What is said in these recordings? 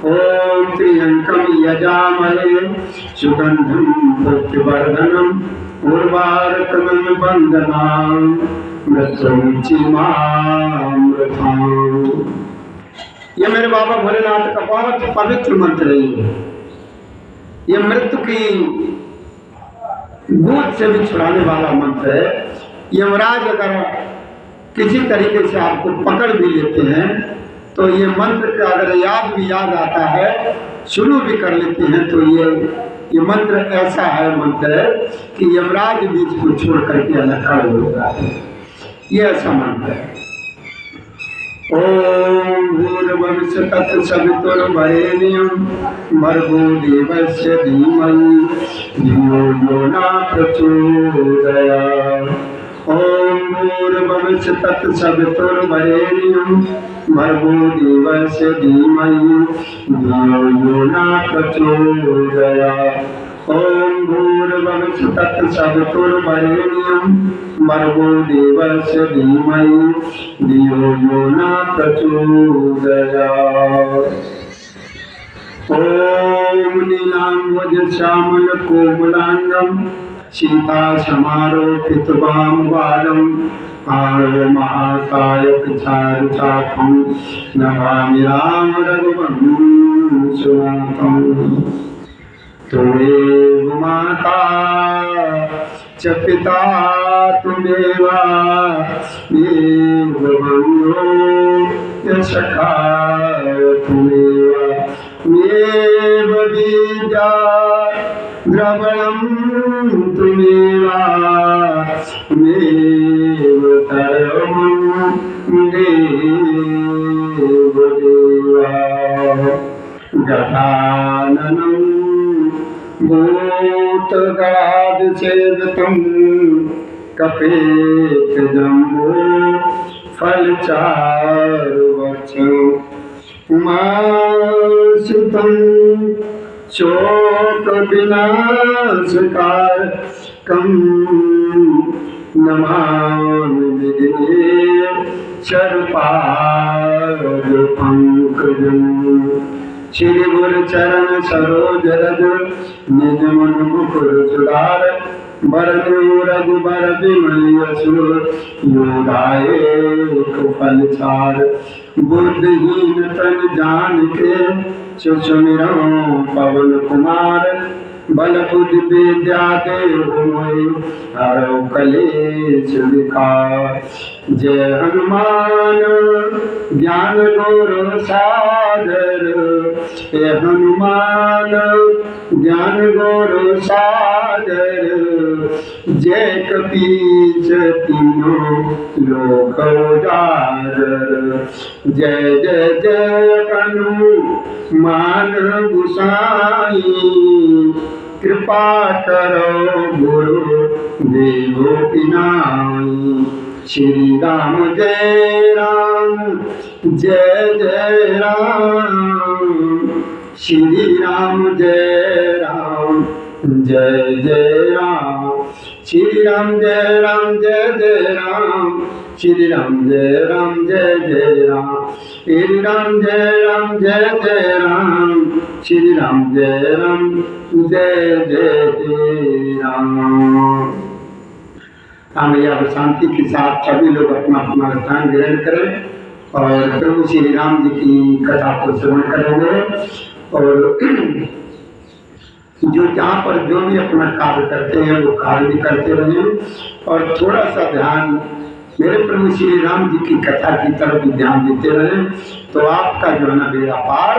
ओम त्र्यंबकं यजामहे सुगंधिं पुष्टिवर्धनम् उर्वारुकमिव बन्धनान् मृत्युंजयमामृताम्। ये मेरे बाबा भोलेनाथ का बहुत पवित्र मंत्र है। ये मृत्यु की गोद से भी छुड़ाने वाला मंत्र है। यमराज अगर किसी तरीके से आपको पकड़ भी लेते हैं तो ये मंत्र का अगर याद आता है, शुरू भी कर लेते हैं, तो ये मंत्र ऐसा है मंत्र है कि यमराज भी इसको छोड़ करके अलग खड़ा होता है। ये ऐसा मंत्र है। ओम भूर्भुवस्सुः तत्सवितुर्वरेण्यं भर्गो देवस्य धीमहि धियो यो न प्रचोदयात्। ओम भूर्भुवस्सुः तत्सवितुर्वरेण्यं भर्गो देवस्य धीमहि धियो यो न प्रचोदयात्। ओम भूर्भुवस्सुः तत्सवितुर्वरेण्यं भर्गो देवस्य धीमहि धियो यो न प्रचोदयात्। ओम नीलाम्बुजश्यामलकोमलाङ्गं सीतासमारोपितवामबालं आरो महाकायचारुचापं नमामि राम रघुवंशनाथम्। त्वमेव माता च पिता त्वमेव बन्धो च सखा त्वमेव त्वमेव विद्या द्रवणं त्वमेव त्वमेव सर्वं देवदेवा। गजाननं भूतगणाधिसेवितं कपितजम्बो फलचारुभक्षम् उमासुतं शोकविनाशकारकं नमामि विघ्नेश्वरपादपङ्कजम्। श्री गुरु चरण सरोज रज निज मन मुकुर सुधार बरनु रघुबर बिमल यशु योदाये फल चार। बुद्धिहीन तन जान के सुमिरौ पवन कुमार बल बुद्धि विद्या देहु मोहि हरौ कलेश विकार। जय हनुमान ज्ञान गुण सागर हे हनुमान ज्ञान गुण सागर। जय कपीस तीनों लोक उजागर। जय जय जय हनुमान गोसाई कृपा करो गुरु देवो की नाई। श्री राम जय राम जय जय राम। श्री राम जय राम जय जय राम। श्री राम जय राम जय जय राम। श्री राम जय राम जय जय राम। श्री राम जय राम जय जय राम। श्री राम जय राम जय जय राम। भैया शांति के साथ सभी लोग अपना अपना स्थान ग्रहण करें और प्रभु श्री राम जी की कथा को श्रवण करेंगे। और जो जहाँ पर जो भी अपना कार्य करते हैं वो कार्य भी करते रहें और थोड़ा सा ध्यान मेरे प्रभु श्री राम जी की कथा की तरफ भी ध्यान देते रहें, तो आपका जो है ना बेड़ा पार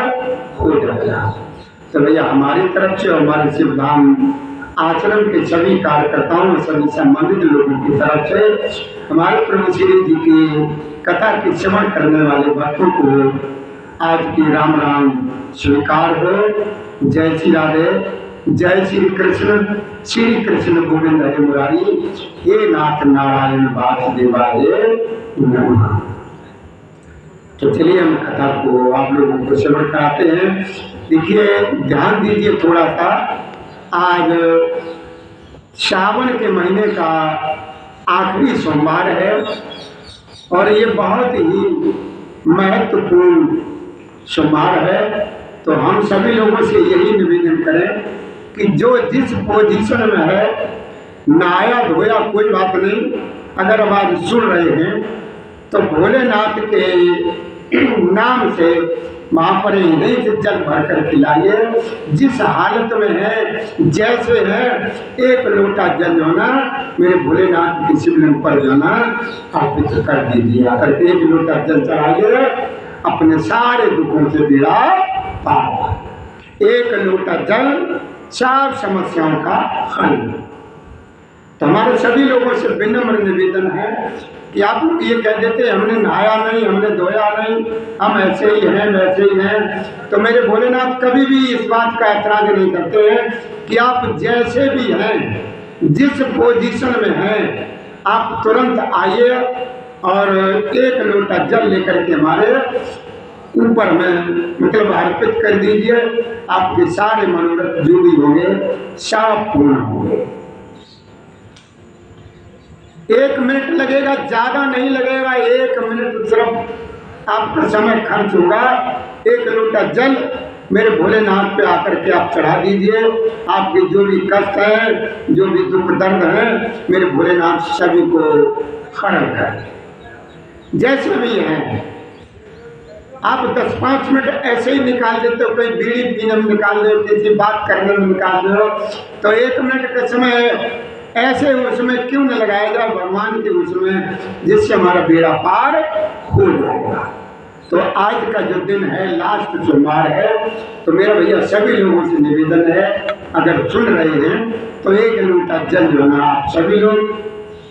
हो जाएगा। तो भैया हमारी तरफ से हमारे शिवधाम आश्रम के सभी कार्यकर्ताओं सभी संबंधित लोगों की तरफ से हमारे प्रभु श्री जी की कथा के श्रवण करने वाले भक्तों को आज की राम राम स्वीकार हो। जय श्री राधे, जय श्री कृष्ण गोविंद हरे मुरारी, हे नाथ नारायण वासुदेवाय नमः। तो चलिए हम कथा को आप लोगों को श्रवण कराते हैं। देखिए ध्यान दीजिए थोड़ा सा, आज श्रावण के महीने का आखिरी सोमवार है और ये बहुत ही महत्वपूर्ण सोमवार है। तो हम सभी लोगों से यही निवेदन करें कि जो जिस पोजीशन में है, नहाया धोया कोई बात नहीं, अगर आवाज सुन रहे हैं तो भोलेनाथ के नाम से वहां पर इन्हीं से जल भर कर खिलाइए। जिस हालत में है, जैसे है, एक लोटा जल जो ना मेरे भोलेनाथ की शिवलिंग पर जो ना अर्पित कर दीजिए। अगर एक लोटा जल चढ़ाइए, अपने सारे दुखों से बेड़ा पार। एक लोटा जल 4 समस्याओं का हल। तो हमारे सभी लोगों से विनम्र निवेदन है कि आप लोग ये कह देते हमने नहाया नहीं, हमने धोया नहीं, हम ऐसे ही हैं, वैसे ही हैं। तो मेरे भोलेनाथ कभी भी इस बात का ऐतराज नहीं करते हैं कि आप जैसे भी हैं, जिस पोजीशन में हैं, आप तुरंत आइए और एक लोटा जल लेकर के हमारे ऊपर में मतलब अर्पित कर दीजिए। आपके सारे मनोरथ जो भी होंगे सब पूर्ण होंगे। 1 मिनट लगेगा, ज्यादा नहीं लगेगा, 1 मिनट सिर्फ आपका समय खर्च होगा। एक लोटा जल मेरे भोलेनाथ पे आकर के आप चढ़ा दीजिए। आपके जो भी कष्ट है, जो भी दुख दर्द है, मेरे भोलेनाथ सभी को हरण कर। जैसे भी है, आप 10-5 मिनट ऐसे ही निकाल देते हो, कोई बीड़ी पीने में निकाल दो, किसी बात करने में निकाल दो, तो 1 मिनट का समय ऐसे उसमें क्यों न लगाया जाए भगवान के उसमें, जिससे हमारा बेड़ा पार हो जाएगा। तो आज का जो दिन है, लास्ट सोमवार है, तो मेरा भैया सभी लोगों से निवेदन है, अगर सुन रहे हैं तो एक लोटा जल जो है आप सभी लोग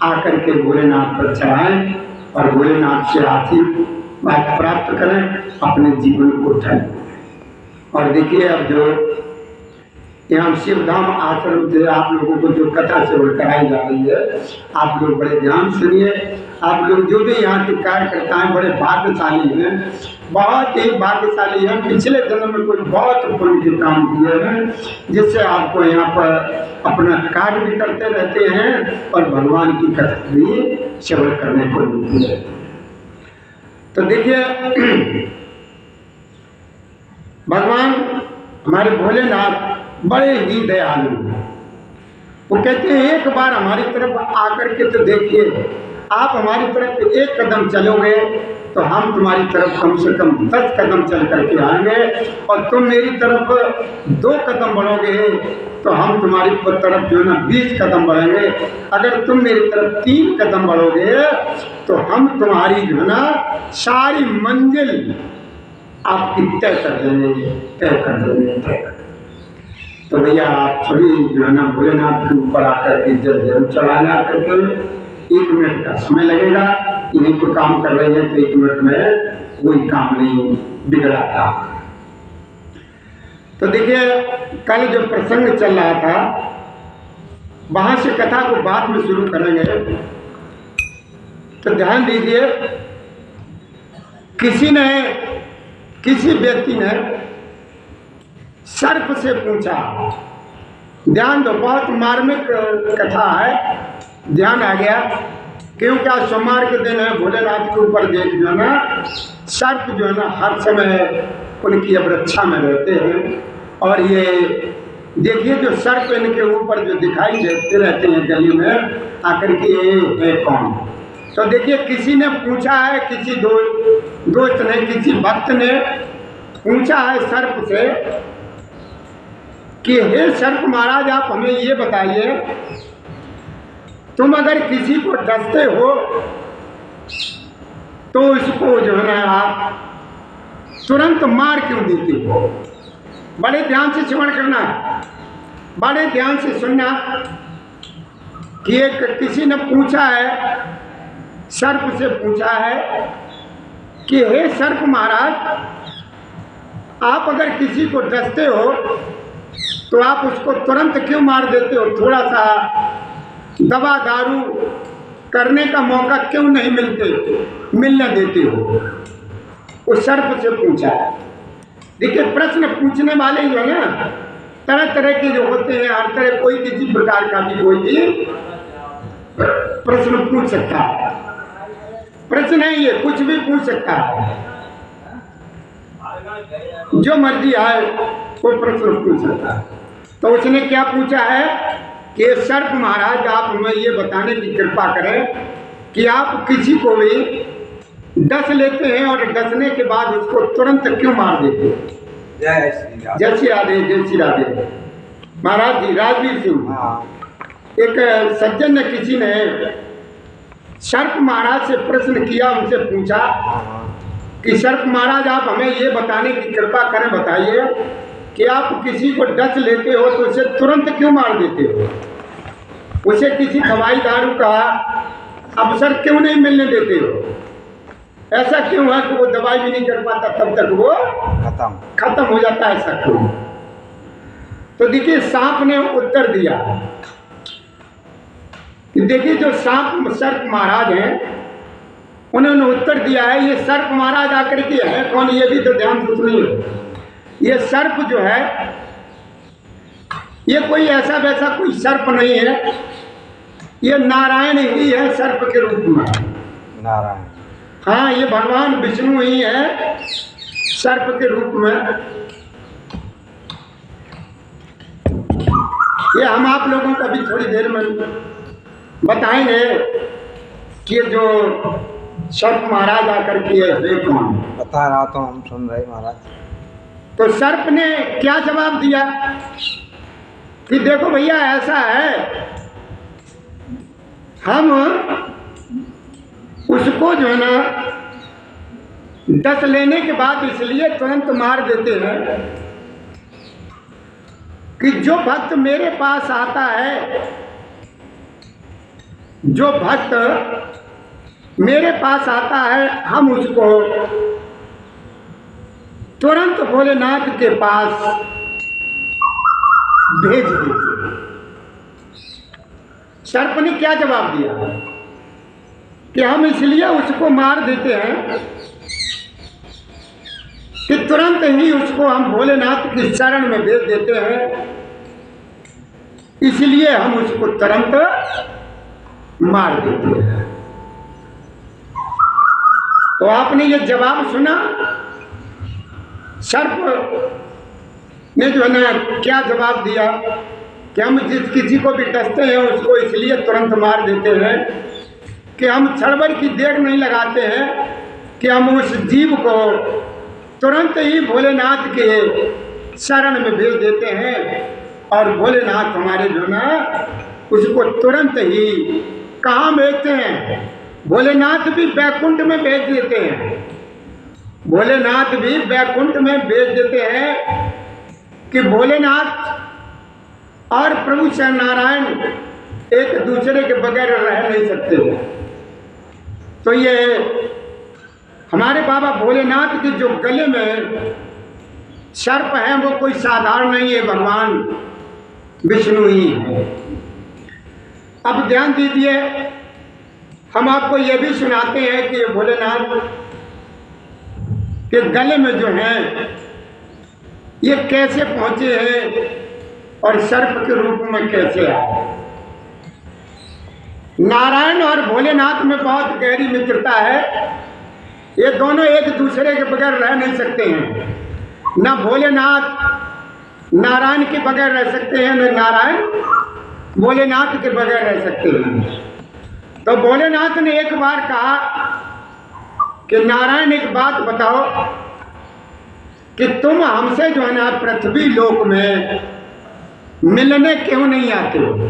आकर के भोलेनाथ पर चढ़ाएं और भोलेनाथ से आशीर्वाद प्राप्त करें, अपने जीवन को उठाएं। और देखिए, अब जो यहाँ शिवधाम आश्रम से आप लोगों को जो कथा सेवा कराई जा रही है, आप लोग बड़े ध्यान सुनिए। आप लोग जो भी यहाँ के कार्यकर्ता हैं बड़े भाग्यशाली हैं, बहुत ही भाग्यशाली हैं। पिछले जन्म में कोई बहुत पुण्य के काम किए हैं, जिससे आपको यहाँ पर अपना कार्य भी करते रहते हैं और भगवान की कथा भी सेवा करने को मिलती है। तो देखिए, भगवान हमारे भोलेनाथ बड़े ही दयालु हैं। वो कहते हैं एक बार हमारी तरफ आकर के तो देखिए, आप हमारी तरफ 1 कदम चलोगे तो हम तुम्हारी तरफ कम से कम 10 कदम चल करके आएंगे, और तुम मेरी तरफ 2 कदम बढ़ोगे तो हम तुम्हारी तरफ जो है ना 20 कदम बढ़ेंगे। अगर तुम मेरी तरफ 3 कदम बढ़ोगे तो हम तुम्हारी जो है ना सारी मंजिल आपकी तय कर देंगे, तय कर देंगे। तो भैया आप सभी जो है ना भोलेनाथ के ऊपर आकर के जल जरूर चढ़ाना करके, 1 मिनट का समय लगेगा। इन्हीं को काम कर रहे हैं तो 1 मिनट में कोई काम नहीं बिगड़ा था। तो देखिए, कल जो प्रसंग चल रहा था, वहां से कथा को बाद में शुरू करेंगे। तो ध्यान दीजिए, किसी व्यक्ति ने सर्प से पूछा, ध्यान दो, बहुत मार्मिक कथा है, ध्यान आ गया। क्योंकि आज सोमवार के दिन है, भोलेनाथ के ऊपर देख जो है ना सर्प जो है ना हर समय उनकी अब रक्षा में रहते हैं। और ये देखिए, जो सर्प इनके ऊपर जो दिखाई देते रहते हैं गली में आकर के, ये है कौन? तो देखिए, किसी ने पूछा है, किसी दोस्त ने, किसी भक्त ने पूछा है सर्प से कि हे सर्प महाराज, आप हमें ये बताइए, तुम अगर किसी को डसते हो तो इसको जो है ना आप तुरंत मार क्यों देते हो? बड़े ध्यान से श्रवण करना, बड़े ध्यान से सुनना कि किसी ने पूछा है, सर्प से पूछा है कि हे सर्प महाराज, आप अगर किसी को डसते हो तो आप उसको तुरंत क्यों मार देते हो? थोड़ा सा दवा दारू करने का मौका क्यों नहीं मिलने देते हो? उस सर्प से पूछा है। देखिए, प्रश्न पूछने वाले जो है ना तरह तरह के जो होते हैं, हर तरह कोई किसी प्रकार का भी कोई भी प्रश्न पूछ सकता है। प्रश्न है ये, कुछ भी पूछ सकता है। जो मर्जी आए वो प्रश्न पूछ सकता है। तो उसने क्या पूछा है कि सर्प महाराज आप हमें ये बताने की कृपा करें कि आप किसी को भी डस लेते हैं और डसने के बाद उसको तुरंत क्यों मार देते हैं? जय श्री राधे। जय श्री राधे, जय श्री राधे। महाराज जी, राजवीर सिंह, एक सज्जन ने किसी ने सर्प महाराज से प्रश्न किया, उनसे पूछा कि सर्प महाराज आप हमें ये बताने की कृपा करें, बताइए कि आप किसी को डस लेते हो तो उसे तुरंत क्यों मार देते हो? उसे किसी दवाई दारू का अवसर क्यों नहीं मिलने देते हो? ऐसा क्यों है कि वो दवाई भी नहीं कर पाता, तब तक वो खत्म हो जाता है? ऐसा क्यों? तो देखिए सांप ने उत्तर दिया। देखिए जो सर्प महाराज हैं उन्होंने उत्तर दिया है। ये सर्प महाराज आकर के है कौन, ये भी तो ध्यान से सुनिए। ये सर्प जो है ये कोई ऐसा वैसा कोई सर्प नहीं है, ये नारायण ही है सर्प के रूप में। नारायण, हाँ, ये भगवान विष्णु ही है सर्प के रूप में। ये हम आप लोगों को अभी थोड़ी देर में बताएंगे कि ये जो सर्प महाराज आकर के वे कौन बता रहा तो हम सुन रहे महाराज। तो सर्प ने क्या जवाब दिया कि देखो भैया ऐसा है, हम उसको जो है ना डस लेने के बाद इसलिए तुरंत मार देते हैं कि जो भक्त मेरे पास आता है, जो भक्त मेरे पास आता है, हम उसको तुरंत भोलेनाथ के पास भेज देते हैं। सर्प ने क्या जवाब दिया कि हम इसलिए उसको मार देते हैं कि तुरंत ही उसको हम भोलेनाथ की शरण में भेज देते हैं, इसलिए हम उसको तुरंत मार देते हैं। तो आपने ये जवाब सुना, सर्प ने जो है ना क्या जवाब दिया कि हम जिस किसी को भी डसते हैं उसको इसलिए तुरंत मार देते हैं कि हम क्षण भर की देर नहीं लगाते हैं कि हम उस जीव को तुरंत ही भोलेनाथ के शरण में भेज देते हैं और भोलेनाथ हमारे जो ना उसको तुरंत ही कहाँ भेजते हैं? भोलेनाथ भी बैकुंठ में भेज देते हैं। भोलेनाथ भी बैकुंठ में भेज देते हैं कि भोलेनाथ और प्रभु श्री नारायण एक दूसरे के बगैर रह नहीं सकते। तो ये हमारे बाबा भोलेनाथ के जो गले में सर्प है वो कोई साधारण नहीं है, भगवान विष्णु ही है। अब ध्यान दीजिए, हम आपको ये भी सुनाते हैं कि भोलेनाथ के गले में जो है ये कैसे पहुंचे हैं और सर्प के रूप में कैसे आए। नारायण और भोलेनाथ में बहुत गहरी मित्रता है। ये दोनों एक दूसरे के बगैर रह नहीं सकते हैं। न भोलेनाथ नारायण के बगैर रह सकते हैं, न नारायण भोलेनाथ के बगैर रह सकते हैं। तो भोलेनाथ ने एक बार कहा कि नारायण एक बात बताओ कि तुम हमसे जो है ना पृथ्वी लोक में मिलने क्यों नहीं आते हो?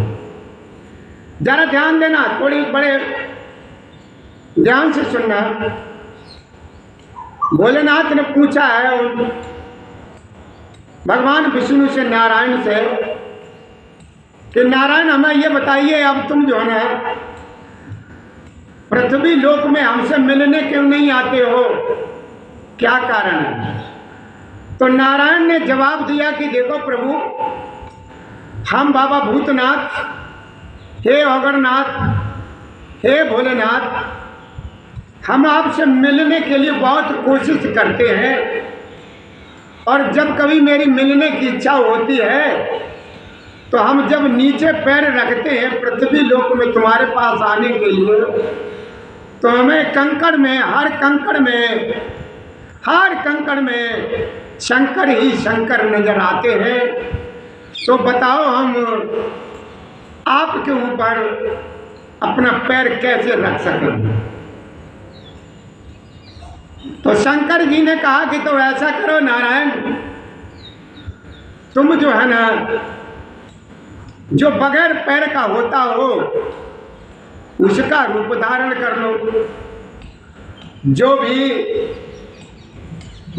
जरा ध्यान देना, थोड़ी बड़े ध्यान से सुनना। भोलेनाथ ने पूछा है भगवान विष्णु से, नारायण से कि नारायण हमें ये बताइए, अब तुम जो है ना पृथ्वी लोक में हमसे मिलने क्यों नहीं आते हो, क्या कारण है? तो नारायण ने जवाब दिया कि देखो प्रभु, हम बाबा भूतनाथ, हे अगरनाथ, हे भोलेनाथ, हम आपसे मिलने के लिए बहुत कोशिश करते हैं और जब कभी मेरी मिलने की इच्छा होती है तो हम जब नीचे पैर रखते हैं पृथ्वी लोक में तुम्हारे पास आने के लिए, तो हमें कंकड़ में, हर कंकड़ में शंकर ही शंकर नजर आते हैं, तो बताओ हम आपके ऊपर अपना पैर कैसे रख सकेंगे। तो शंकर जी ने कहा कि तो ऐसा करो नारायण, तुम जो है ना, जो बगैर पैर का होता हो उसका रूप धारण कर लो। जो भी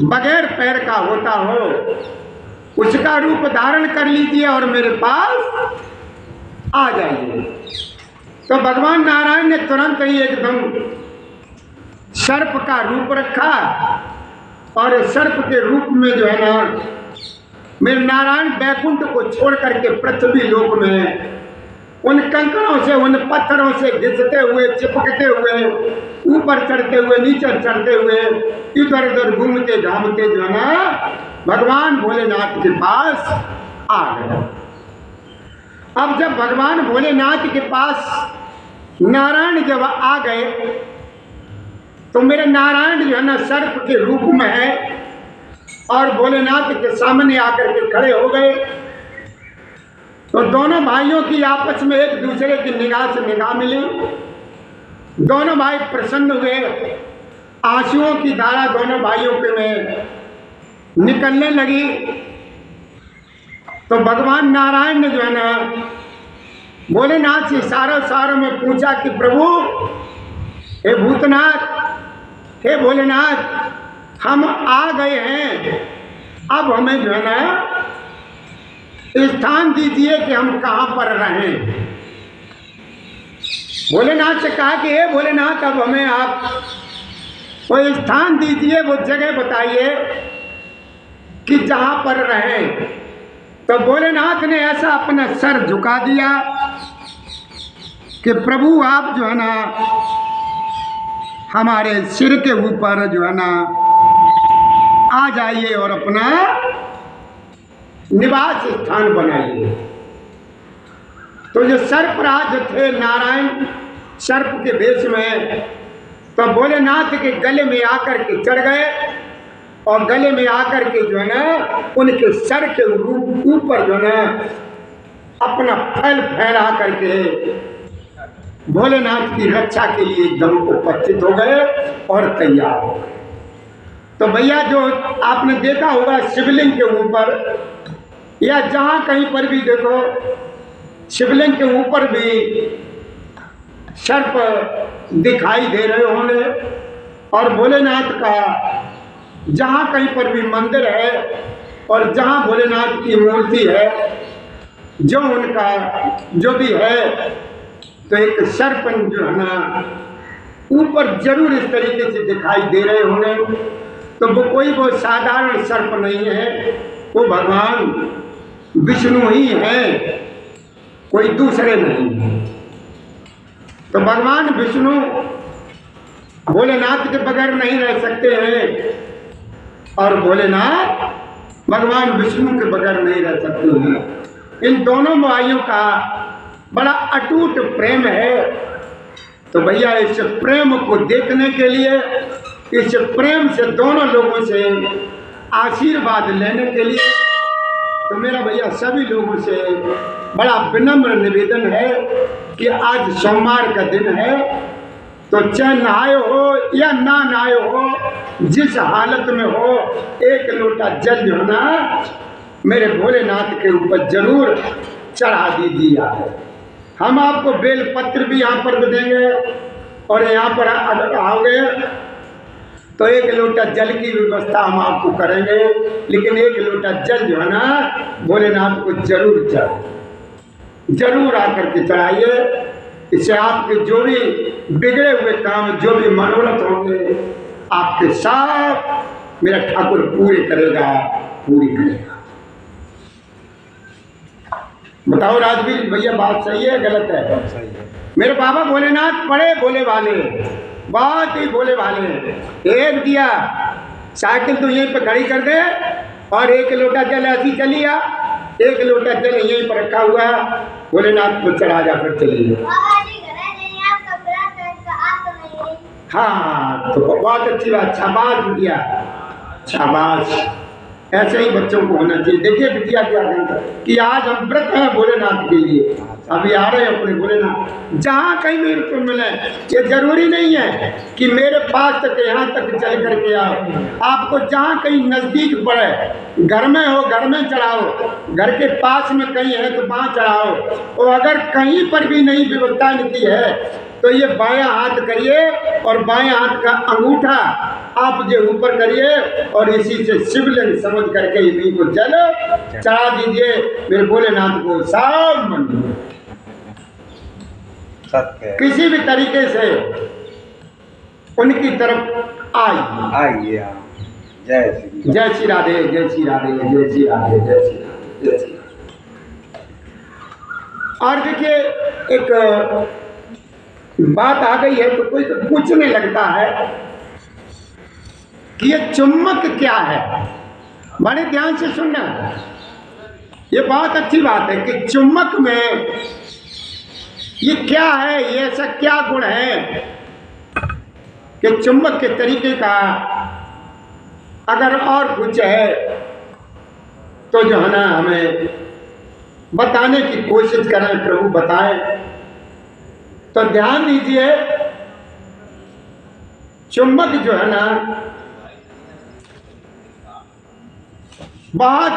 बगैर पैर का होता हो उसका रूप धारण कर लीजिए और मेरे पास आ जाइए। तो भगवान नारायण ने तुरंत ही एकदम सर्प का रूप रखा और सर्प के रूप में जो है ना, मेरे नारायण बैकुंठ को छोड़ करके पृथ्वी लोक में उन कंकड़ों से, उन पत्थरों से घिसते हुए, चिपकते हुए, ऊपर चढ़ते हुए, नीचे चढ़ते हुए, इधर उधर घूमते घामते जो है ना भगवान भोलेनाथ के पास आ गए। अब जब भगवान भोलेनाथ के पास नारायण जब आ गए तो मेरे नारायण जो है ना सर्प के रूप में है और भोलेनाथ के सामने आकर के खड़े हो गए। तो दोनों भाइयों की आपस में एक दूसरे की निगाह से निगाह मिली। दोनों भाई प्रसन्न हुए, आंसुओं की धारा दोनों भाइयों के में निकलने लगी। तो भगवान नारायण ने जो है ना भोलेनाथ से इशारों में पूछा कि प्रभु, हे भूतनाथ, हे भोलेनाथ, हम आ गए हैं, अब हमें जो है ना स्थान दीजिए कि हम कहाँ पर रहें। भोलेनाथ से कहा कि हे भोलेनाथ, अब हमें आप कोई स्थान दीजिए, वो जगह बताइए कि जहाँ पर रहें। तो भोलेनाथ ने ऐसा अपना सर झुका दिया कि प्रभु आप जो है ना हमारे सिर के ऊपर जो है ना आ जाइए और अपना निवास स्थान बनाइए। तो जो सर्पराज थे नारायण सर्प के वेश में, तो भोलेनाथ के गले में आकर के चढ़ गए और गले में आकर के जो है ना उनके सर के ऊपर जो है ना अपना फैल फैला करके भोलेनाथ की रक्षा के लिए एकदम उपस्थित हो गए और तैयार हो गए। तो भैया जो आपने देखा होगा शिवलिंग के ऊपर या जहाँ कहीं पर भी देखो शिवलिंग के ऊपर भी सर्प दिखाई दे रहे होंगे और भोलेनाथ का जहाँ कहीं पर भी मंदिर है और जहाँ भोलेनाथ की मूर्ति है, जो उनका जो भी है, तो एक सर्प जो है ना ऊपर जरूर इस तरीके से दिखाई दे रहे होंगे। तो वो साधारण सर्प नहीं है, वो भगवान विष्णु ही है, कोई दूसरे नहीं है। तो भगवान विष्णु भोलेनाथ के बगैर नहीं रह सकते हैं और भोलेनाथ भगवान विष्णु के बगैर नहीं रह सकते हैं। इन दोनों भाइयों का बड़ा अटूट प्रेम है। तो भैया इस प्रेम को देखने के लिए, इस प्रेम से दोनों लोगों से आशीर्वाद लेने के लिए, तो मेरा भैया सभी लोगों से बड़ा विनम्र निवेदन है कि आज सोमवार का दिन है, तो चाहे नहाए हो या ना नहाए हो, जिस हालत में हो, एक लोटा जल जो ना मेरे भोलेनाथ के ऊपर जरूर चढ़ा दीजिए। हम आपको बेल पत्र भी यहाँ पर देंगे और यहाँ पर अगर आओगे तो एक लोटा जल की व्यवस्था हम आपको करेंगे, लेकिन एक लोटा जल जो है ना भोलेनाथ को जरूर आकर के चढ़ाइए। इससे आपके जो भी बिगड़े हुए काम, जो भी मनोरथ होंगे, आपके साथ मेरा ठाकुर पूरी करेगा। बताओ राजवीर भैया, बात सही है गलत है? सही है। मेरे बाबा भोलेनाथ बड़े भोले वाले, बहुत ही भोले वाले। एक दिया साइकिल तो यहीं पर खड़ी कर दे और एक लोटा जल ऐसी चली आ, एक लोटा जल यहीं पर रखा हुआ है, भोलेनाथ को चढ़ा जाकर चली। हाँ, तो बहुत अच्छी बात, शाबाश दिया, शाबाश। ऐसे ही बच्चों को होना चाहिए। देखिए बिटिया क्या कहता है कि आज हम व्रत हैं भोलेनाथ के लिए, अभी आ रहे हैं अपने भोलेनाथ। जहाँ कहीं मेरे को मिले, ये जरूरी नहीं है कि मेरे पास तक यहाँ तक चल करके आओ। आपको जहाँ कहीं नजदीक पड़े, घर में हो घर में चढ़ाओ, घर के पास में कहीं है तो वहाँ चढ़ाओ। और अगर कहीं पर भी नहीं व्यवस्था नहीं है तो ये बायां हाथ करिए और बायां हाथ का अंगूठा आप जो ऊपर करिए और इसी से शिवलिंग समझ करके इन्हीं को जल चढ़ा दीजिए मेरे भोलेनाथ को। सब मन सत्य किसी भी तरीके से उनकी तरफ आइए। आइए। जय श्री जय श्री राधे, जय श्री राधे, जय श्री राधे, जय श्री राधे, जय श्री राधे। और देखिए एक बात आ गई है तो कोई पूछने लगता है कि ये चुम्बक क्या है। बड़े ध्यान से सुनना, ये बहुत अच्छी बात है कि चुम्बक में ये क्या है, ये ऐसा क्या गुण है कि चुम्बक के तरीके का अगर और कुछ है तो जो है ना हमें बताने की कोशिश करें, प्रभु बताएं। तो ध्यान दीजिए, चुंबक जो है ना बहुत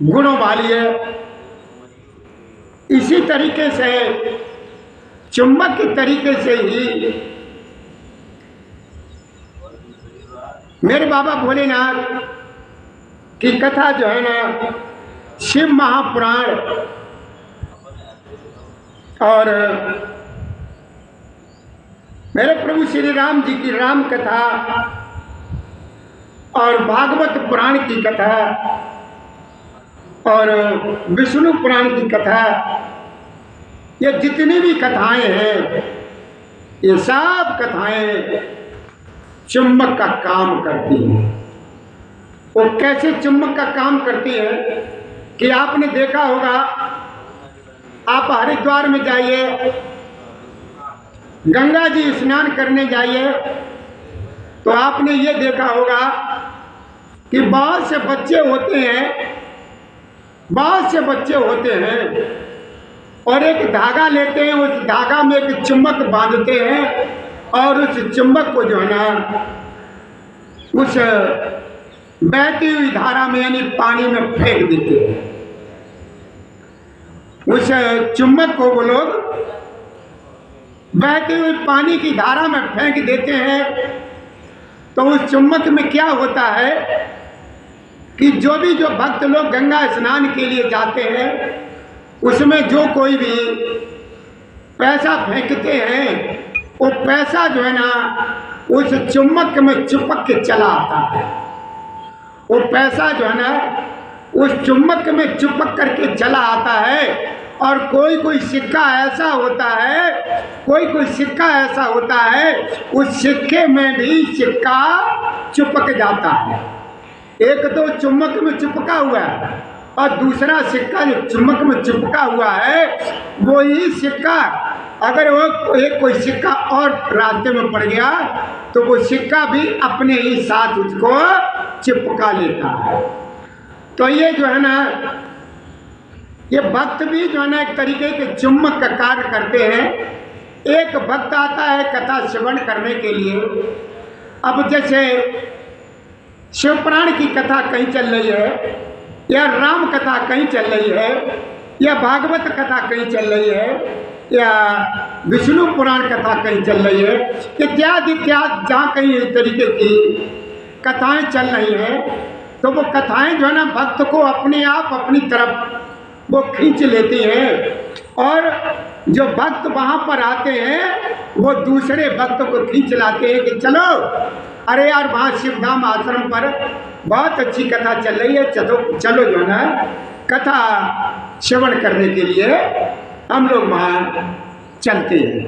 गुणों वाली है। इसी तरीके से चुंबक के तरीके से ही मेरे बाबा भोलेनाथ की कथा जो है ना शिव महापुराण और मेरे प्रभु श्री राम जी की राम कथा और भागवत पुराण की कथा और विष्णु पुराण की कथा, ये जितनी भी कथाएं हैं ये सब कथाएं चुम्बक का काम करती हैं। वो कैसे चुम्बक का काम करती है कि आपने देखा होगा, आप हरिद्वार में जाइए, गंगा जी स्नान करने जाइए तो आपने ये देखा होगा कि बहुत से बच्चे होते हैं और एक धागा लेते हैं, उस धागा में एक चुम्बक बांधते हैं और उस चुम्बक को जो है ना उस बहती हुई धारा में यानी पानी में फेंक देते हैं। उस चुम्बक को वो लोग बहते हुए पानी की धारा में फेंक देते हैं। तो उस चुम्बक में क्या होता है कि जो भक्त लोग गंगा स्नान के लिए जाते हैं उसमें जो कोई भी पैसा फेंकते हैं वो पैसा जो है ना उस चुम्बक में चिपक के चला आता है। वो पैसा जो है ना उस चुम्बक में चिपक करके चला आता है। और कोई सिक्का ऐसा होता है, उस सिक्के में भी सिक्का चिपक जाता है। एक तो चुम्बक में चिपका हुआ है और दूसरा सिक्का जो चुम्बक में चिपका हुआ है वो ही सिक्का अगर वो एक कोई सिक्का और रास्ते में पड़ गया तो वो सिक्का भी अपने ही साथ उसको चिपका लेता है। तो ये जो है ना ये भक्त भी जो है ना एक तरीके के चुम्बक का कार्य करते हैं। एक भक्त आता है कथा श्रवण करने के लिए। अब जैसे शिवपुराण की कथा कहीं चल रही है या राम कथा कहीं चल रही है या भागवत कथा कहीं चल रही है या विष्णु पुराण कथा कहीं चल रही है, इत्यादि इत्यादि जहाँ कहीं इस तरीके की कथाएं चल रही हैं तो वो कथाएं जो है ना भक्त को अपने आप अपनी तरफ वो खींच लेती हैं। और जो भक्त वहाँ पर आते हैं वो दूसरे भक्त को खींच लाते हैं कि चलो, अरे यार वहाँ शिवधाम आश्रम पर बहुत अच्छी कथा चल रही है, चलो जो है ना कथा श्रवण करने के लिए हम लोग वहाँ चलते हैं।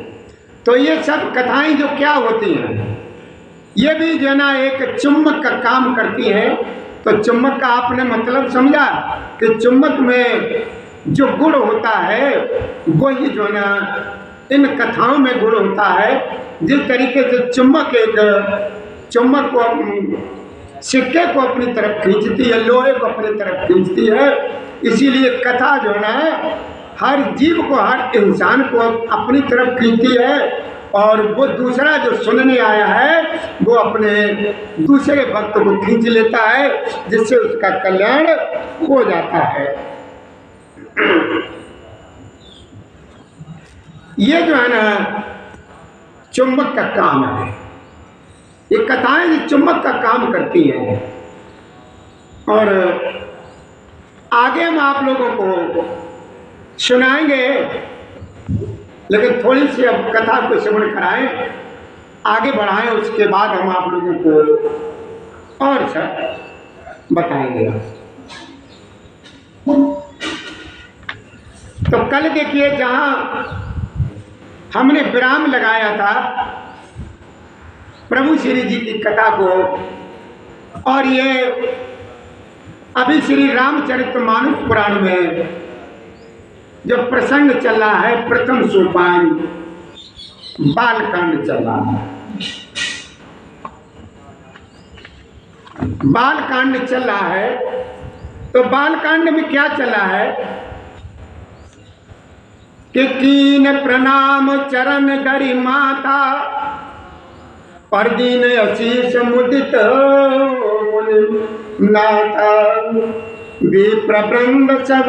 तो ये सब कथाएं जो क्या होती हैं ये भी जो है ना एक चुम्बक का काम करती हैं। तो चुम्बक का आपने मतलब समझा कि चुम्बक में जो गुण होता है वही जो है ना इन कथाओं में गुण होता है। जिस तरीके से चुम्बक को सिक्के को अपनी तरफ खींचती है, लोहे को अपनी तरफ खींचती है। इसीलिए कथा जो है ना हर जीव को, हर इंसान को अपनी तरफ खींचती है, और वो दूसरा जो सुनने आया है वो अपने दूसरे भक्त को खींच लेता है, जिससे उसका कल्याण हो जाता है। ये जो है ना चुंबक का काम है। ये कथाएं जो चुंबक का काम करती हैं, और आगे हम आप लोगों को सुनाएंगे, लेकिन थोड़ी सी अब कथा को श्रवण कराएं, आगे बढ़ाएं, उसके बाद हम आप लोगों को और सब बताएंगे। तो कल देखिए जहां हमने विराम लगाया था प्रभु श्री जी की कथा को, और ये अभी श्री रामचरितमानस पुराण में जो प्रसंग चल रहा है, प्रथम सोपान बालकांड चल रहा है। बालकांड चल रहा है, तो बालकांड में क्या चल रहा है कि कीन प्रणाम चरण धरि माता, पर दीन अशीष मुदित नाथा, विप्रवृंद सब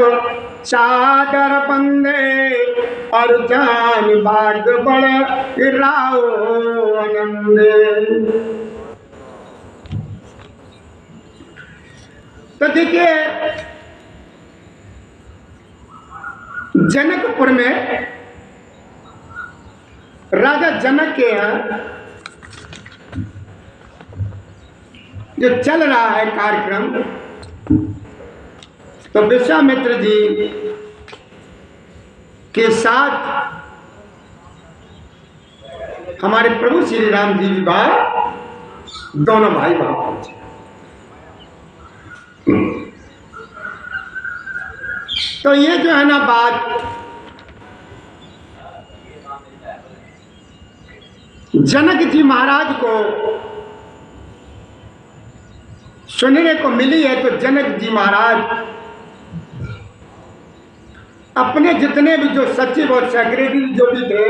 सादर बंदे, और जान भाग बड़ राव आनंदे। तो देखिए जनकपुर में राजा जनक के यहाँ जो चल रहा है कार्यक्रम, तो विश्वामित्र जी के साथ हमारे प्रभु श्री राम जी विवाह दोनों भाई वहां पहुंचे। तो ये जो है ना बात जनक जी महाराज को सुनने को मिली है, तो जनक जी महाराज अपने जितने भी जो सचिव और सेक्रेटरी जो भी थे,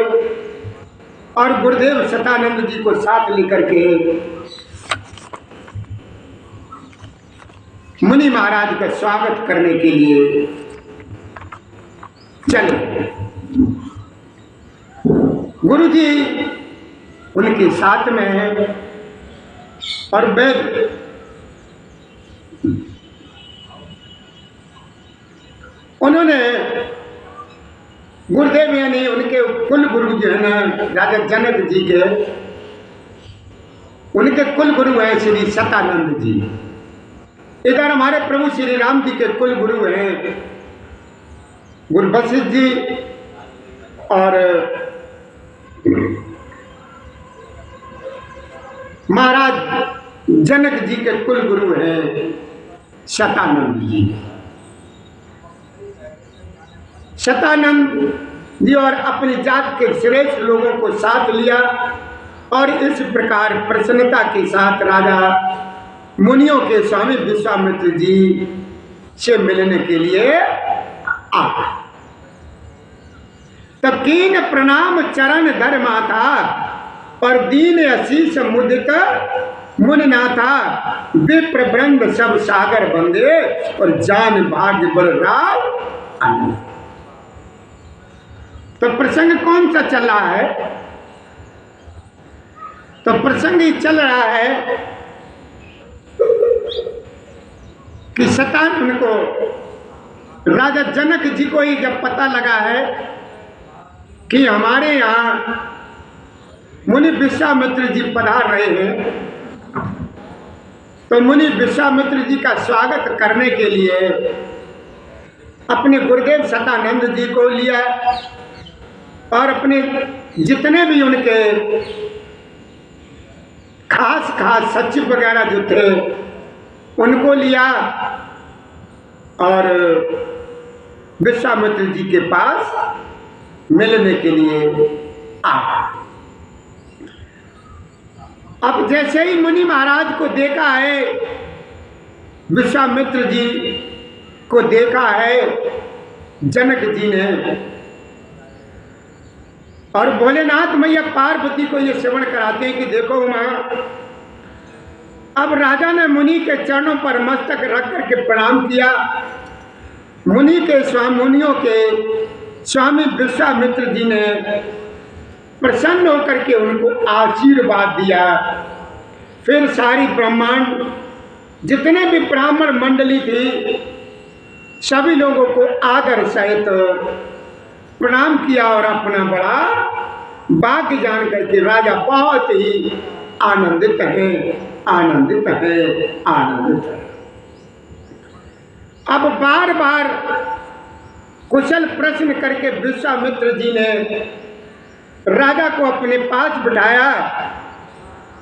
और गुरुदेव सतानंद जी को साथ लेकर के मुनि महाराज का स्वागत करने के लिए चले। गुरु जी उनके साथ में है, और वेद उन्होंने गुरुदेव यानी उनके कुल गुरु जो है ना राजा जनक जी के, उनके कुल गुरु हैं श्री सतानंद जी। इधर हमारे प्रभु श्री राम जी के कुल गुरु हैं गुरु वशिष्ठ जी, और महाराज जनक जी के कुल गुरु हैं शतानंद जी। शतानंद जी और अपनी जात के श्रेष्ठ लोगों को साथ लिया, और इस प्रकार प्रसन्नता के साथ राजा मुनियों के स्वामी विश्वामित्र जी से मिलने के लिए आ। तब कीन प्रणाम चरण धर माता, पर दीन अशीष मुदित मुनिनाथा, विप्र वृंद सब सागर बंदे, और जान भाग्य बलराव आनंद। तो प्रसंग कौन सा चल रहा है? तो प्रसंग ही चल रहा है कि शतानंद को, राजा जनक जी को ही जब पता लगा है कि हमारे यहाँ मुनि विश्वामित्र जी पधार रहे हैं, तो मुनि विश्वामित्र जी का स्वागत करने के लिए अपने गुरुदेव सतानंद जी को लिया, और अपने जितने भी उनके खास खास सचिव वगैरह जो थे उनको लिया, और विश्वामित्र जी के पास मिलने के लिए आ। अब जैसे ही मुनि महाराज को देखा है, विश्वामित्र जी को देखा है जनक जी ने, और भोलेनाथ मैया पार्वती को ये श्रवण कराते हैं कि देखो मां, अब राजा ने मुनि के चरणों पर मस्तक रख करके प्रणाम किया। मुनियों के स्वामी विश्वामित्र जी ने प्रसन्न होकर के उनको आशीर्वाद दिया। फिर सारी ब्रह्मांड, जितने भी ब्राह्मण मंडली थी, सभी लोगों को आदर सहित प्रणाम किया और अपना बड़ा भाग्य जान करके राजा बहुत ही आनंदित है, आनंदित है, आनंदित है। अब बार बार कुशल प्रश्न करके विश्वामित्र जी ने राजा को अपने पास बिठाया।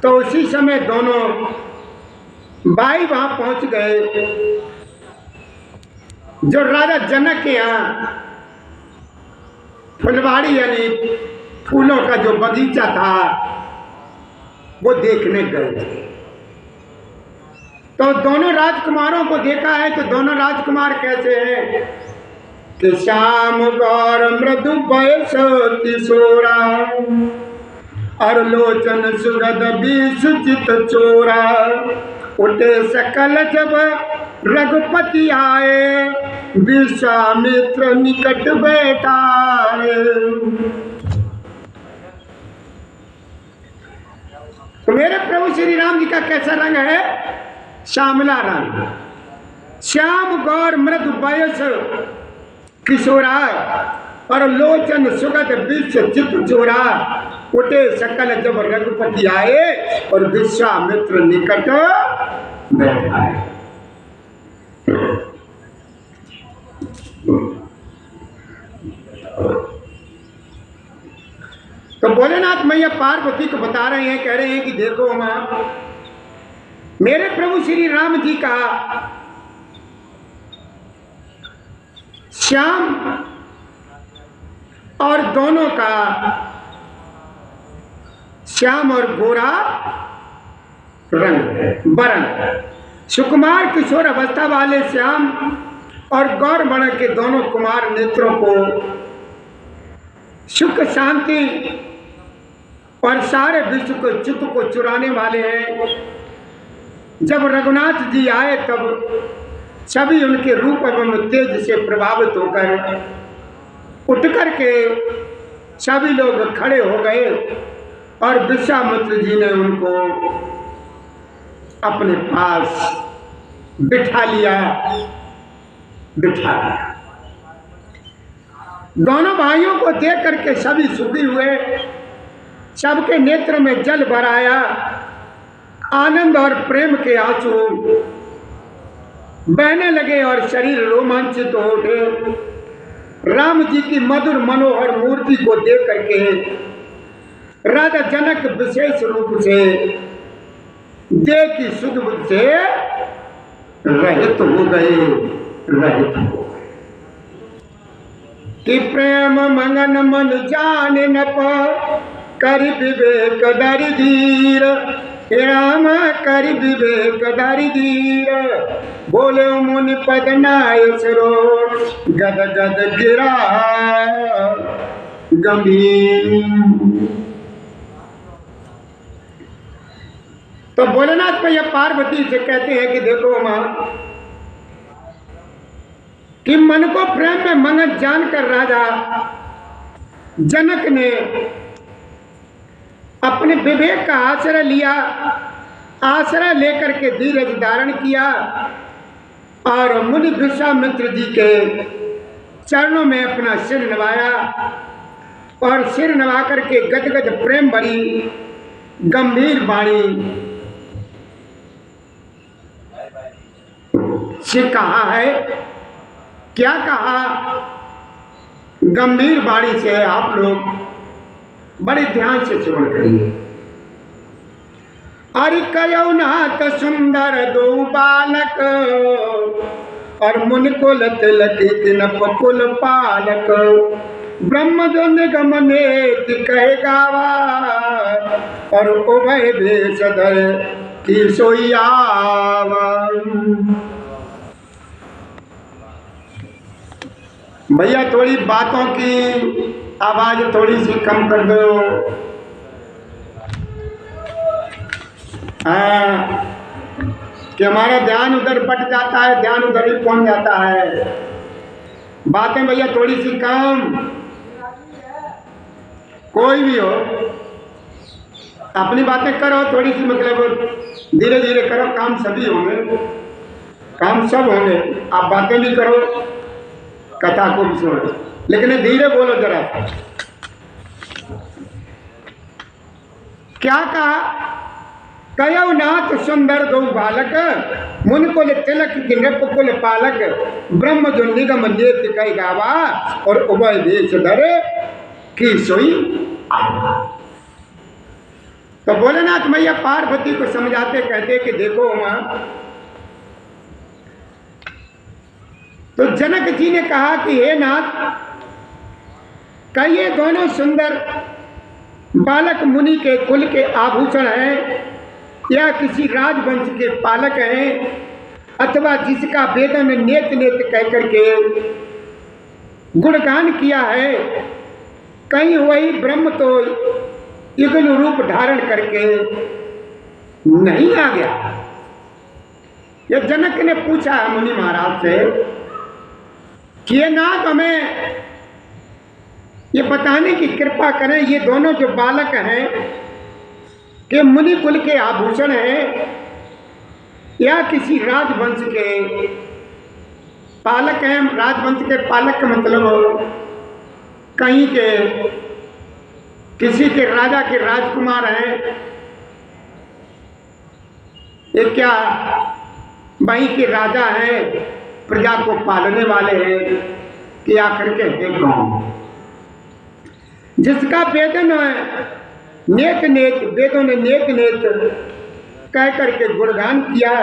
तो उसी समय दोनों भाई वहां पहुंच गए। जो राजा जनक के यहाँ फुलवाड़ी यानी फूलों का जो बगीचा था वो देखने गए थे। तो दोनों राजकुमारों को देखा है। तो दोनों राजकुमार कैसे हैं कि श्याम गौर मृदु बयस किशोरा, और लोचन सुगध बीस चित चोरा, उठे सकल जब रघुपति आए, विश्वामित्र निकट बैठाए। तो मेरे प्रभु श्री राम जी का कैसा रंग है? श्यामला रंग। श्याम गौर मृदु बयस किशोरा, और लोचन सुगत बीस चित चोरा, उठे सकल जब रघुपति आए, और विश्वामित्र निकट बैठाए। तो भोलेनाथ मैया पार्वती को बता रहे हैं, कह रहे हैं कि देखो मां, मेरे प्रभु श्री राम जी का श्याम और दोनों का श्याम और गोरा रंग है, वर्ण है। सुकुमार किशोर अवस्था वाले श्याम और गौर वर्ण के दोनों कुमार नेत्रों को सुख शांति और सारे विश्व को चित्त को चुराने वाले हैं। जब रघुनाथ जी आए तब सभी उनके रूप एवं तेज से प्रभावित होकर उठ करके सभी लोग खड़े हो गए, और विश्वामित्र जी ने उनको अपने पास बिठा लिया। दोनों भाइयों को देख करके सभी सुखी हुए, सबके नेत्र में जल भर आया। आनंद और प्रेम के आंसू बहने लगे और शरीर रोमांचित हो उठे। राम जी की मधुर मनोहर मूर्ति को देख करके राजा जनक विशेष रूप से देह की सुध बुध से रहित हो गए, रहित हो गए। कि प्रेम मंगन मन जान न कर विवेक धरि धीर, राम कर विवेक धरि धीर, बोले मुनि पद नाय सरो, गद गद गिरा गंभीर। तो भोलेनाथ भैया पार्वती से कहते हैं कि देखो मां, कि मन को प्रेम में मंगन जानकर राजा जनक ने अपने विवेक का आश्रय लिया। आश्रय लेकर के धीरज धारण किया और मुनि विश्वामित्र जी के चरणों में अपना सिर नवाया, और सिर नवा करके गदगद प्रेम भरी गंभीर वाणी से कहा है। क्या कहा? गंभीर वाणी से आप लोग बड़े ध्यान से श्रवण करिए। अरे कयो नाथ सुंदर दो बालक, और मुन कुल तिलक तिन कुल पालक, ब्रह्म जो निगम नेत कहे गावा, और उभय भेष धर की सोई आवा। भैया थोड़ी बातों की आवाज थोड़ी सी कम कर दो। हाँ, कि हमारा ध्यान उधर बट जाता है, ध्यान उधर ही पहुंच जाता है। बातें भैया थोड़ी सी कम। कोई भी हो, अपनी बातें करो थोड़ी सी, मतलब धीरे धीरे करो। काम सभी होंगे, काम सब होंगे। आप बातें भी करो, कथा को भी सुनो, लेकिन धीरे बोलो जरा। क्या कहा? कयौ नाथ सुंदर दो बालक, मुन कुल तिलक की नृप कुल पालक, ब्रह्म जो निगम नेत कई गावा, और उभय भेष धर की सोई आवा। तो भोलेनाथ मैया पार्वती को समझाते कहते कि देखो मां, तो जनक जी ने कहा कि हे नाथ, क्या ये दोनों सुंदर बालक मुनि के कुल के आभूषण हैं, या किसी राजवंश के पालक हैं, अथवा जिसका वेदों ने नेत नेत कह करके गुणगान किया है, कहीं वही ब्रह्म तो युगल रूप धारण करके नहीं आ गया? ये जनक ने पूछा मुनि महाराज से कि ये नाथ हमें ये बताने की कृपा करें, ये दोनों जो बालक हैं कि मुनि कुल के आभूषण हैं, या किसी राजवंश के पालक हैं? राजवंश के पालक का मतलब कहीं के किसी के राजा के राजकुमार हैं, ये क्या वहीं के राजा हैं, प्रजा को पालने वाले हैं, कि आखिर के हैं कौन? जिसका वेदन नेत नेत, वेदों ने नेत नेत कह करके गुणगान किया,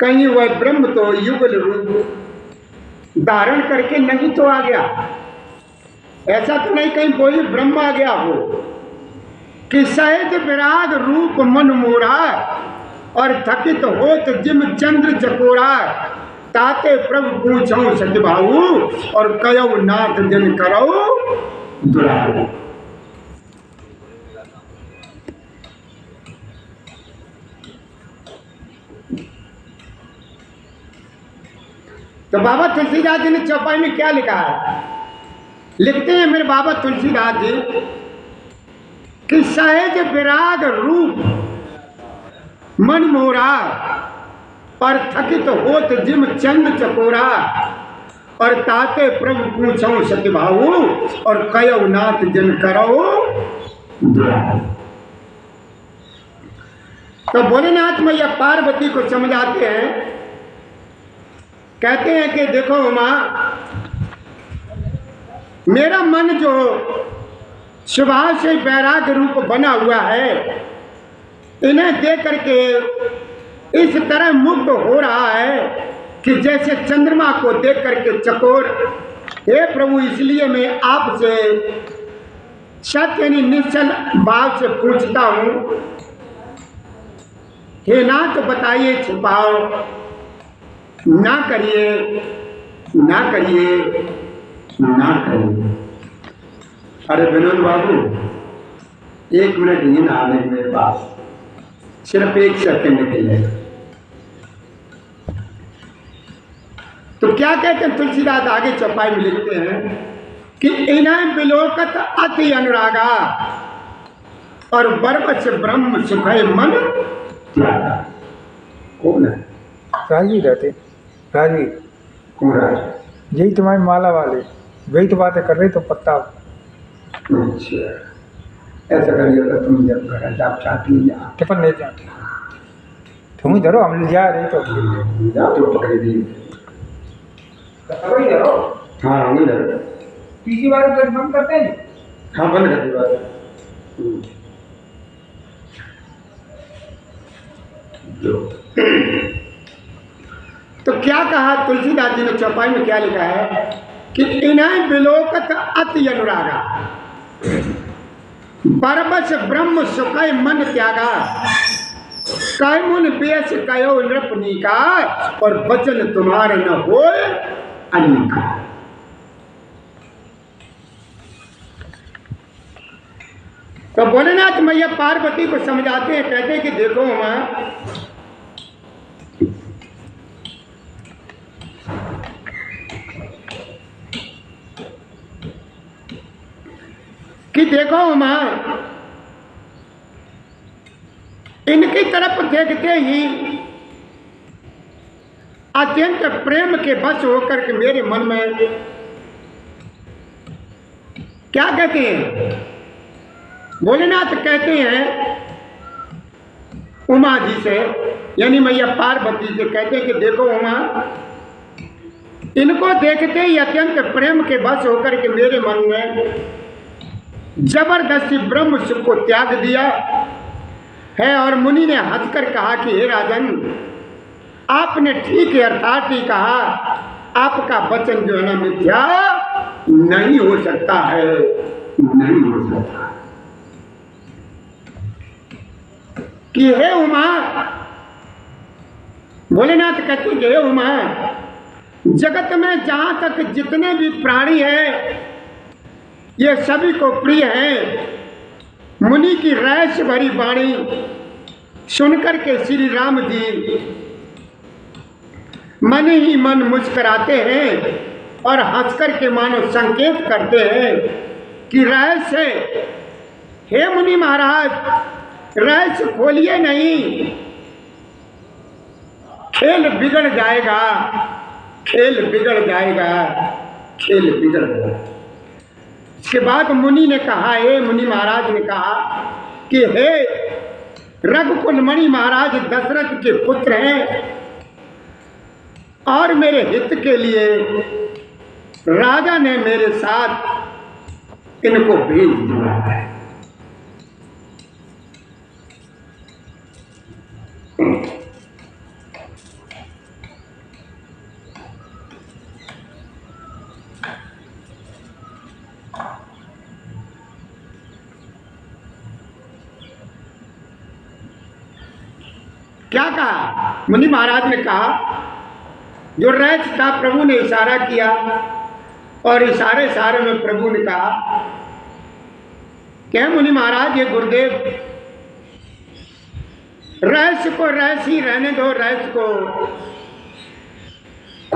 कहीं वह ब्रह्म तो युगल रूप धारण करके नहीं तो आ गया? ऐसा तो नहीं कहीं कोई ब्रह्म आ गया हो कि सहज विराग रूप मन मोरा, और थकित होत जिम चंद्र चकोरा, ताते प्रभु पूछो सतभाऊ, और कयौ नाथ जन करो दुरारू। तो बाबा तुलसीदास जी ने चौपाई में क्या लिखा है? लिखते हैं मेरे बाबा तुलसीदास जी कि सहज विराग रूप मन मोरा, और थकित होत जिम चंद चकोरा, और ताते प्रभु पूछो सतभाऊ, और कयौ नाथ जन करो दुरारू। तो भोलेनाथ मैया पार्वती को समझाते हैं, कहते हैं कि देखो मां, मेरा मन जो स्वभाव से वैराग्य रूप बना हुआ है, इन्हें देख करके इस तरह मुग्ध हो रहा है कि जैसे चंद्रमा को देख करके चकोर। हे प्रभु, इसलिए मैं आपसे सत्य यानी निश्चल भाव से पूछता हूं, हे नाथ बताइए, छुपाओ ना करिए, ना करिए, ना करिए। अरे विनोद बाबू, 1 मिनट ही ना आने मेरे पास, सिर्फ 1 सेकंड के लिए। तो क्या कहते हैं तुलसीदास आगे चौपाई में लिखते हैं कि इन्हें विलोकत अति अनुरागा, और बरबस ब्रह्म सुखय मन त्यागा। कौन है? राजवीर रहते, राजवीर। कौन राज? यही तुम्हारी माला वाले, वही तो बातें कर रहे तो पत्ता। अच्छा, ऐसा करिएगा तुम जब घर आप चाहती हैं टिफन ले जाते, तुम ही धरो, हम ले जा रहे तो जाओ तो पकड़ दी। हाँ हम ही धरो। तीसरी बार बंद करते हैं। हाँ बंद कर दी बात। तो क्या कहा तुलसीदास जी ने चौपाई में, क्या लिखा है कि इन्हें विलोकत अति अनुरागा, परबस ब्रह्म सुखय मन त्यागा, कैमुन बेस कयो नृपनीका, और वचन तुम्हारा न होय अनेका। तो भोलेनाथ मैया पार्वती को समझाते हैं, कहते हैं कि देखो मां, कि देखो मां, इनकी तरफ देखते ही अत्यंत प्रेम के बस होकर के मेरे मन में क्या कहते हैं, भोलेनाथ कहते हैं उमा जी से, यानी मैया पार्वती से कहते हैं कि देखो उमा, इनको देखते ही अत्यंत प्रेम के बस होकर के मेरे मन में जबरदस्ती ब्रह्म सुख को त्याग दिया है। और मुनि ने हंसकर कहा कि हे राजन, आपने ठीक है, अर्थात ही कहा, आपका वचन जो है ना मिथ्या नहीं हो सकता है, नहीं हो सकता। कि हे उमा, भोलेनाथ कहते हैं हे उमा, जगत में जहां तक जितने भी प्राणी हैं ये सभी को प्रिय है। मुनि की रहस्य भरी वाणी सुनकर के श्री राम जी मन ही मन मुस्कुराते हैं और हंसकर के मानो संकेत करते हैं कि रहस्य, हे मुनि महाराज, रहस्य खोलिए नहीं, खेल बिगड़ जाएगा, खेल बिगड़ जाएगा, खेल बिगड़ जाएगा। इसके बाद मुनि ने कहा, हे मुनि महाराज ने कहा कि हे रघुकुल मणि महाराज दशरथ के पुत्र हैं और मेरे हित के लिए राजा ने मेरे साथ इनको भेज दिया है। क्या कहा मुनि महाराज ने कहा, जो रहस्य था प्रभु ने इशारा किया और इशारे में प्रभु ने कहा, क्या मुनि महाराज, ये गुरुदेव, रहस्य को रहस्य ही रहने दो, रहस्य को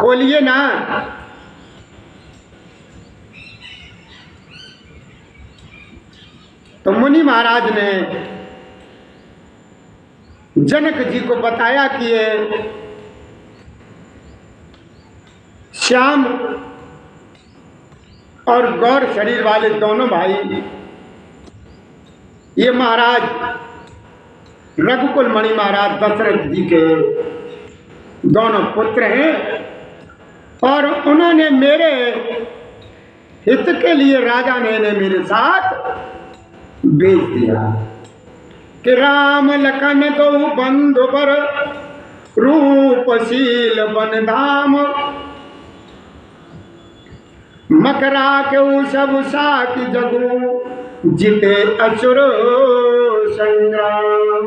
खोलिए ना। तो मुनि महाराज ने जनक जी को बताया कि ये श्याम और गौर शरीर वाले दोनों भाई, ये महाराज रघुकुल मणि महाराज दशरथ जी के दोनों पुत्र हैं और उन्होंने मेरे हित के लिए राजा ने इन्हें मेरे साथ भेज दिया कि राम लखन दो बंधु पर रूपशील बन धाम, मकरा के सब साकी जगू जिते असुर संग्राम।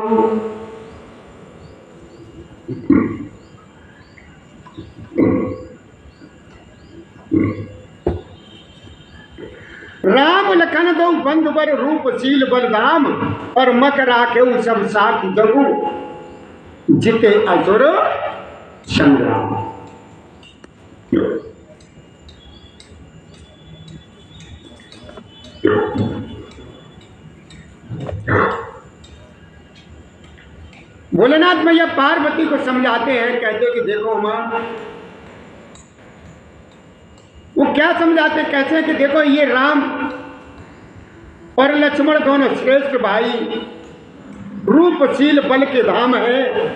राम लखन दो बंधु बर रूपशील बलधाम, और मकरा के सब साकी जगू जिते असुर संग्राम। भोलेनाथ मैया पार्वती को समझाते हैं, कहते हैं कि देखो मां, वो क्या समझाते, कैसे कि देखो ये राम और लक्ष्मण दोनों श्रेष्ठ भाई, रूपशील बल के धाम है।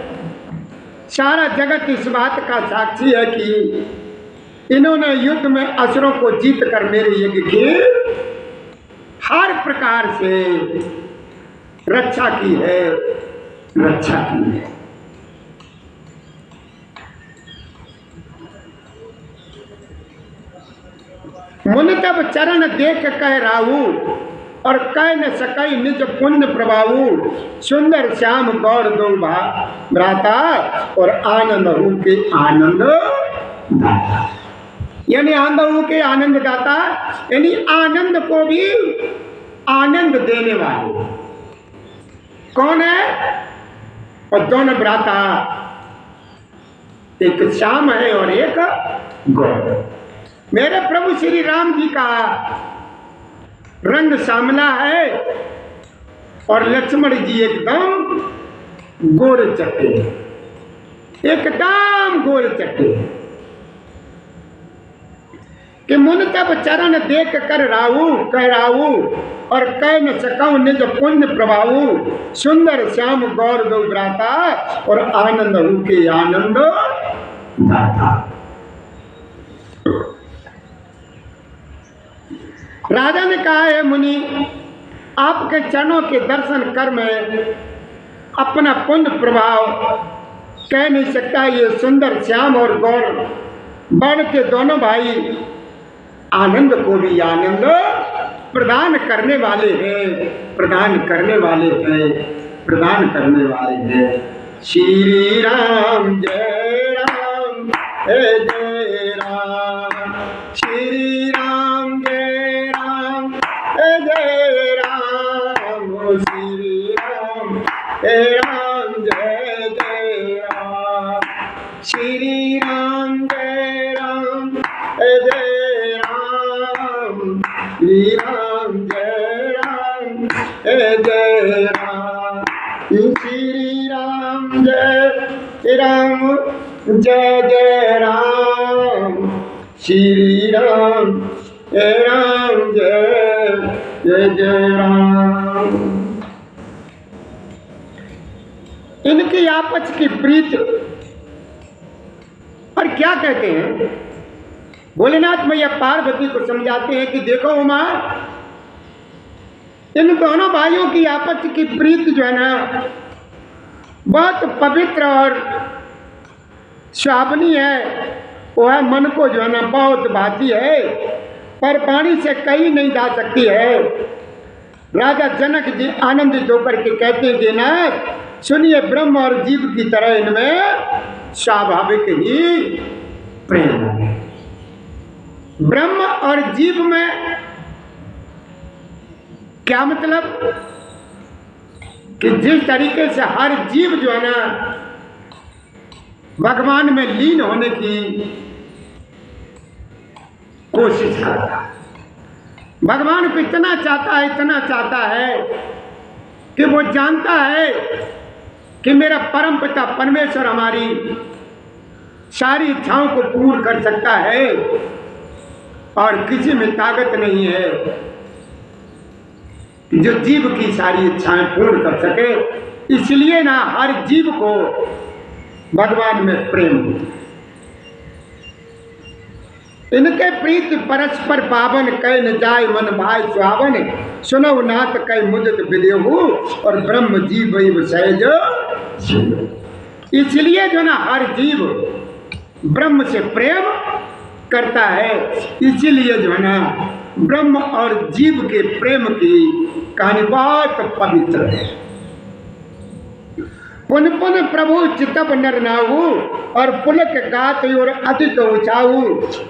सारा जगत इस बात का साक्षी है कि इन्होंने युद्ध में असुरों को जीत कर मेरे यज्ञ की हर प्रकार से रक्षा की है, रक्षा की है। मुन तब चरण देख कह राहु, और कह न सकई निज पुण्य प्रभाऊ। सुंदर श्याम गौर दो भ्राता, और आनंद हूँ के आनंद दाता। यानी आनंद हूँ के आनंद दाता, यानी आनंद को भी आनंद देने वाले कौन है? और दोनों भ्राता, एक श्याम है और एक गौर। मेरे प्रभु श्री राम जी का रंग श्यामला है और लक्ष्मण जी एकदम गोरे चट्टे, एकदम गोरे चट्टे। कि मुन तब चरण देख कर राहु कह राहु, और कह न सकऊं निज पुण्य प्रभाऊ। सुंदर श्याम गौर दो भ्राता, और आनंद हूँ के आनंद दाता। राजा ने कहा है मुनि, आपके चरणों के दर्शन कर मैं अपना पुण्य प्रभाव कह नहीं सकता। ये सुंदर श्याम और गौर बढ़ के दोनों भाई आनंद को भी आनंद प्रदान करने वाले हैं, प्रदान करने वाले हैं, प्रदान करने वाले हैं। श्री राम जय राम जय राम, श्री राम जय राम जय राम, श्री राम जय राम जय जय राम, श्री राम जय राम जय राम, श्री राम जय राम जय राम, श्री राम जय राम जय जय राम, श्री राम जय राम जय जय राम। इनकी आपस की प्रीत। और क्या कहते हैं भोलेनाथ मैया पार्वती को समझाते हैं कि देखो उमा, इन दोनों भाइयों की आपस की प्रीत जो है ना बहुत पवित्र और सुहावनी है। वह मन को जो है ना बहुत भाती है, पर पानी से कहीं नहीं जा सकती है। राजा जनक जी आनंदित होकर के कहते हैं कि ना सुनिए, ब्रह्म और जीव की तरह इनमें स्वाभाविक ही प्रेम है। ब्रह्म और जीव में क्या मतलब? कि जिस तरीके से हर जीव जो है ना भगवान में लीन होने की कोशिश करता है, भगवान को इतना चाहता है, इतना चाहता है कि वो जानता है कि मेरा परम पिता परमेश्वर हमारी सारी इच्छाओं को पूर्ण कर सकता है और किसी में ताकत नहीं है जो जीव की सारी इच्छाएं पूर्ण कर सके। इसलिए ना हर जीव को भगवान में प्रेम होता है। इनके प्रीत परस्पर पावन, कह न जाय मन भाई सुहावन। सुनो नाथ कह मुदित विदेहु, और ब्रह्म जीव वही सहज। इसलिए जो ना हर जीव ब्रह्म से प्रेम करता है। इसीलिए जो है ना ब्रह्म और जीव के प्रेम की कहानी बहुत पवित्र है। पुन पुन प्रभु चितप नर नाहु, और पुलक गात और अतित उचाऊ।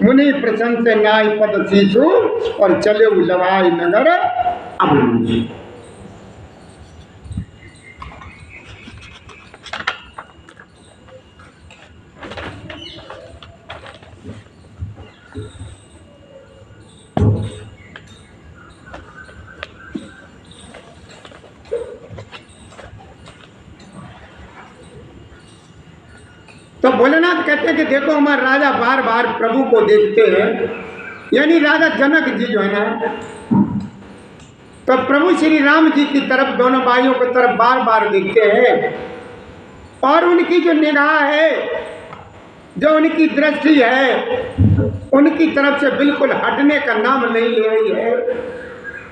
मुनि प्रशंस नाय पद शीशु, और चले लवाई नगर अबरूज। तो भोलेनाथ कहते हैं कि देखो हमारे राजा बार बार प्रभु को देखते हैं, यानी राजा जनक जी जो है ना, तो प्रभु श्री राम जी की तरफ, दोनों भाइयों की तरफ बार बार देखते हैं। और उनकी जो निगाह है, जो उनकी दृष्टि है, उनकी तरफ से बिल्कुल हटने का नाम नहीं ले रही है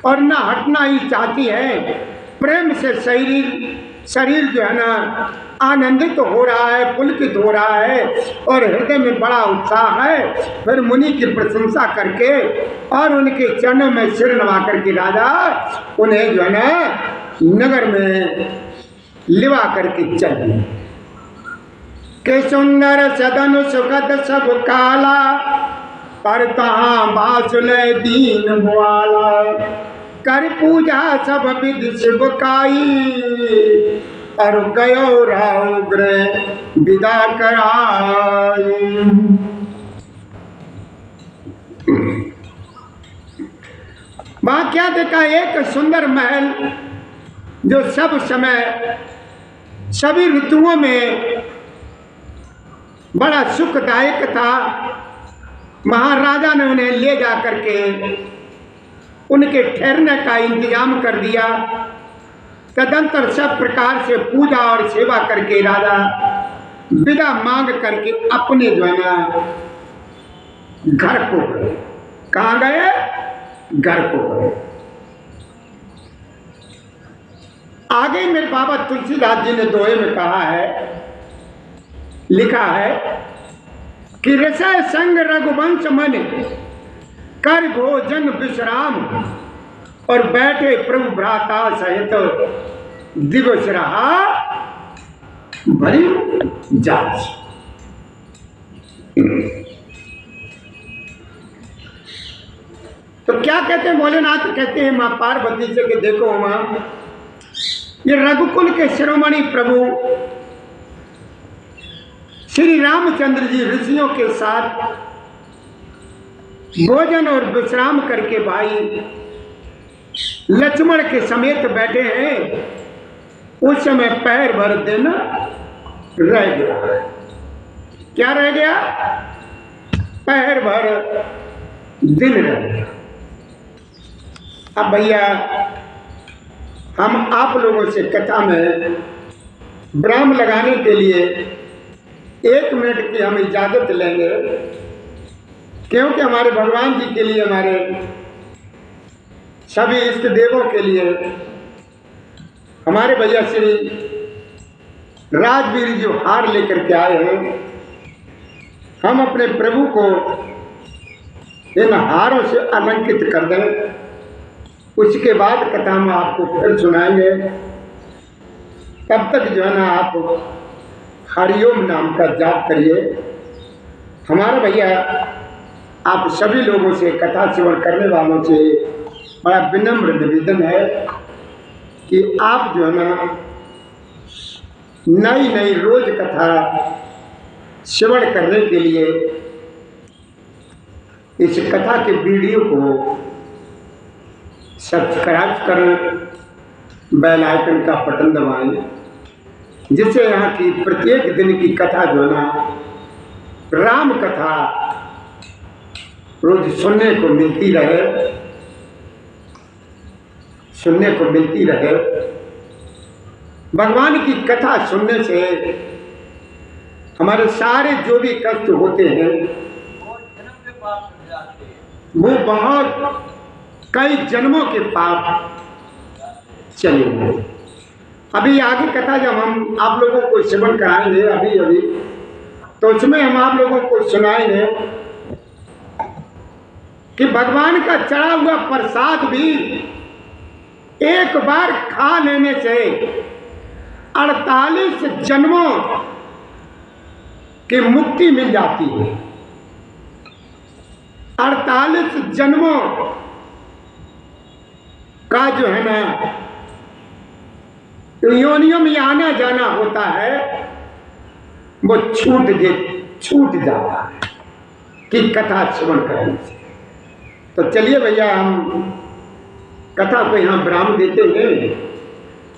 और ना हटना ही चाहती है। प्रेम से शरीर शरीर जो है ना आनंदित हो रहा है, पुलकित हो रहा है और हृदय में बड़ा उत्साह है। फिर मुनि की प्रशंसा करके और उनके चरणों में सिर नवा करके राजा उन्हें जो है ना नगर में लिवा करके चल दिए। के सुंदर सदन सुखद सब काला, पर तहाँ बासुले दीन वाला। कर पूजा सब विधि शिवकाई, और गयो राव गृह विदा कराई। वहां क्या देखा? एक सुंदर महल जो सब समय सभी ऋतुओं में बड़ा सुखदायक था। महाराजा ने उन्हें ले जा करके उनके ठहरने का इंतजाम कर दिया। तदंतर सब प्रकार से पूजा और सेवा करके राजा विदा मांग करके अपने जो है ना घर को गए। कहाँ गए? घर को गए। आगे मेरे बाबा तुलसीदास जी ने दोहे में कहा है, लिखा है कि रसय संग रघुवंश मन, कर भोजन विश्राम, और बैठे प्रभु भ्राता सहित दिवस रहा भरी जाच। तो क्या कहते हैं भोलेनाथ? कहते हैं मां पार्वती से कि देखो मां, ये रघुकुल के शिरोमणि प्रभु श्री रामचंद्र जी ऋषियों के साथ भोजन और विश्राम करके भाई लक्ष्मण के समेत बैठे हैं। उस समय पैर भर दिन रह गया। क्या रह गया? पैर भर दिन रह गया। अब भैया हम आप लोगों से कथा में विराम लगाने के लिए 1 मिनट की हम इजाजत लेंगे, क्योंकि हमारे भगवान जी के लिए, हमारे सभी इष्ट देवों के लिए, हमारे भैया श्री राजवीर जो हार लेकर के आए हैं, हम अपने प्रभु को इन हारों से अलंकृत कर दें। उसके बाद कथा हम आपको फिर सुनाएंगे। तब तक जो है ना आप हरिओम नाम का जाप करिए। हमारा भैया आप सभी लोगों से, कथा सेवन करने वालों से बड़ा विनम्र निवेदन है कि आप जो है ना नई नई रोज कथा श्रवण करने के लिए इस कथा के वीडियो को सब्सक्राइब करें, बेल आइकन का बटन दबाएं, जिससे यहाँ की प्रत्येक दिन की कथा जो है ना राम कथा रोज सुनने को मिलती रहे, सुनने को मिलती रहे। भगवान की कथा सुनने से हमारे सारे जो भी कष्ट होते हैं वो बहुत कई जन्मों के पाप चले गए। अभी आगे कथा जब हम आप लोगों को श्रवण कराएंगे अभी अभी, तो उसमें हम आप लोगों को सुनाएंगे कि भगवान का चढ़ा हुआ प्रसाद भी एक बार खा लेने से 48 जन्मों की मुक्ति मिल जाती है। 48 जन्मों का जो है ना योनियों में आना जाना होता है, वो छूट जाता है कि कथा श्रवण करने से। तो चलिए भैया हम कथा को यहाँ विराम देते हैं।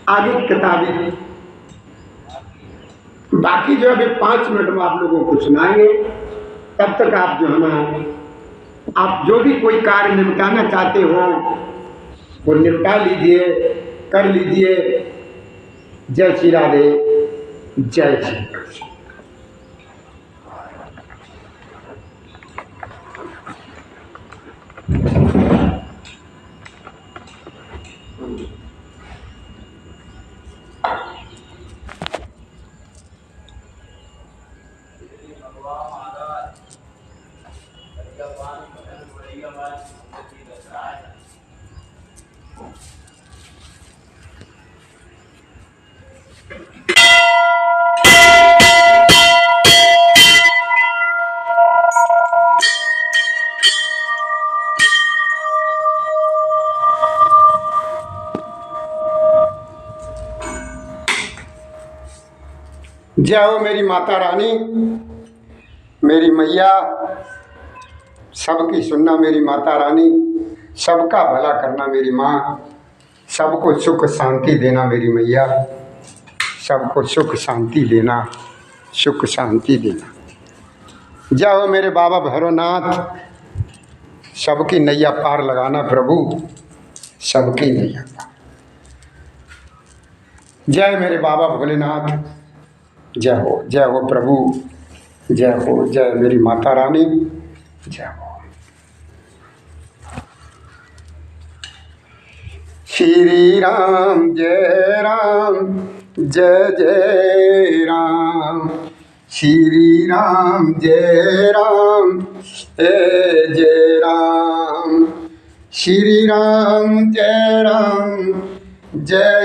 आगे की कथा भी बाकी जो अभी 5 मिनट में आप लोगों को सुनाएंगे। तब तक आप जो है ना आप जो भी कोई कार्य निपटाना चाहते हो वो निपटा लीजिए, कर लीजिए। जय श्री राधे, जय श्री कृष्ण। जय हो मेरी माता रानी, मेरी मैया, सबकी सुनना मेरी माता रानी, सबका भला करना मेरी माँ, सबको सुख शांति देना मेरी मैया, सबको सुख शांति देना, सुख शांति देना। जय हो मेरे बाबा भैरवनाथ, सबकी नैया पार लगाना प्रभु, सबकी नैया पार। जय मेरे बाबा भोलेनाथ, जय हो प्रभु, जय मेरी माता रानी, जय हो। श्री राम जय जय राम, श्री राम जय जय राम, श्री राम जय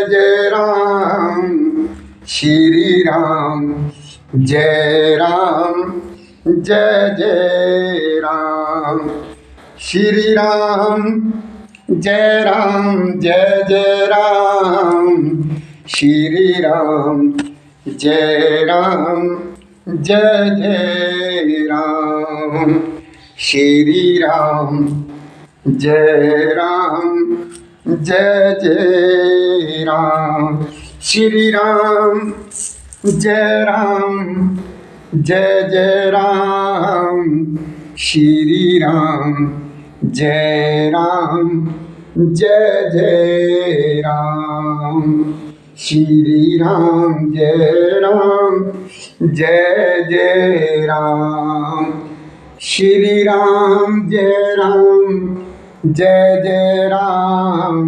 जय राम, श्री राम जय जय राम, श्री राम जय जय राम, श्री राम जय जय राम, श्री राम जय जय राम, श्री राम जय जय राम, श्री राम जय जय राम, श्री राम जय राम,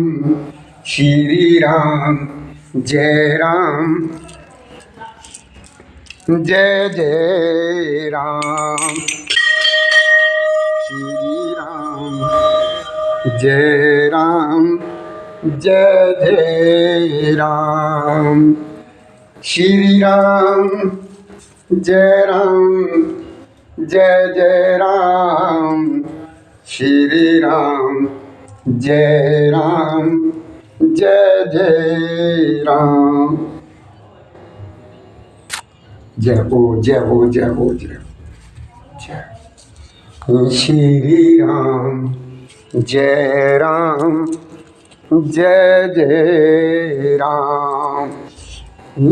श्री राम जय राम, श्री राम जय जय राम, श्री राम जय जय राम, श्री राम जय जय राम, श्री राम जय जय राम। जय हो जय हो जय हो जय जय। श्री राम जय जय राम,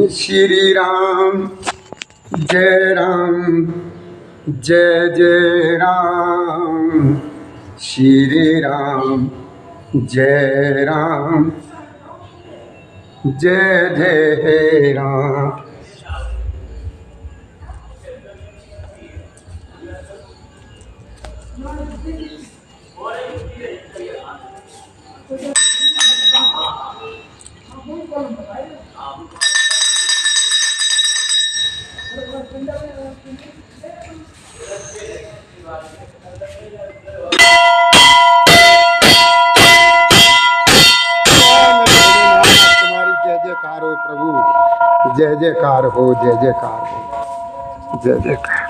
श्री राम जय जय राम, श्री राम जय जय राम। जय जयकार हो, जय जयकार हो, जय जयकार।